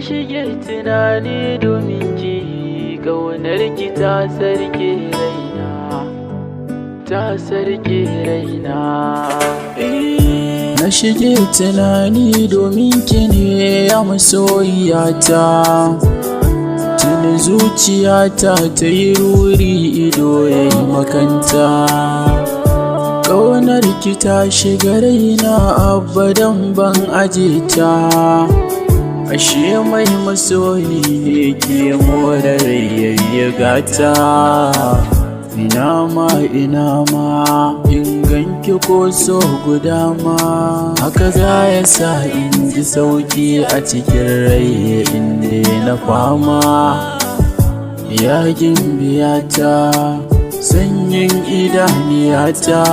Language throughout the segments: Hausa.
shige tunani domin ki ƙaunar ki ta sarke raina, ta sarke raina. Na shige tunani domin ki ne ya masoyiyata, tuni zuciyata ta yi ruri ido ya yi makanta. Ƙaunar ki ta shiga raina abadan ban aje ta, ashe mai masoyi ne ke more rai gata. Ina ma in ganki ko so guda ma, haka za ya sa in ji sauki a cikin rai inda na fama. Ya gimbiyata, sanyin idaniyata,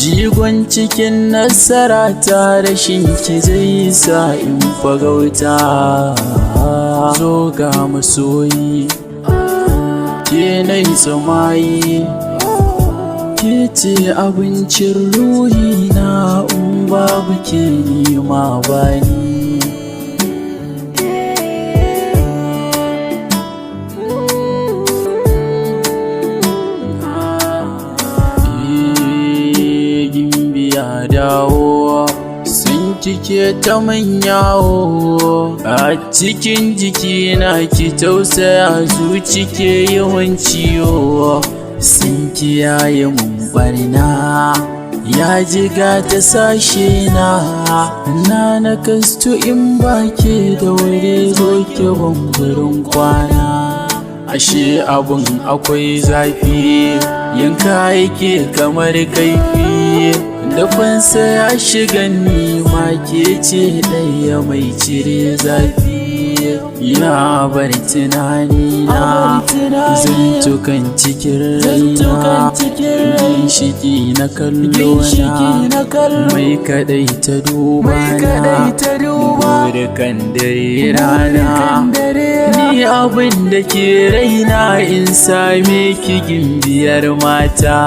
jigon cikin nasara ta, rashin ki zai sa in fagauta. Zo ga masoyi ke nai tsamayi, ke ce abincin ruhina, in babu ke nima bani. Dawo sun kike ta manyawo a cikin jikina, ki tausaya zuci ke yawan ciwo. Sun kiyaye mun barna ya jiga ta sashe na kastu in ba ke da wuri zo ke bambarin kwana. Ashe abun akwai zafi, yanka yake kamar kaifi, dafansa ya shiga nima ke ce ɗaya mai cire zafi. Ya bar tunani na zantukan cikin raina, ginshiki na kallo na mai kadai ta duba na, burukan dare rana. Ni abin da ke raina in same ki gimbiyar mata.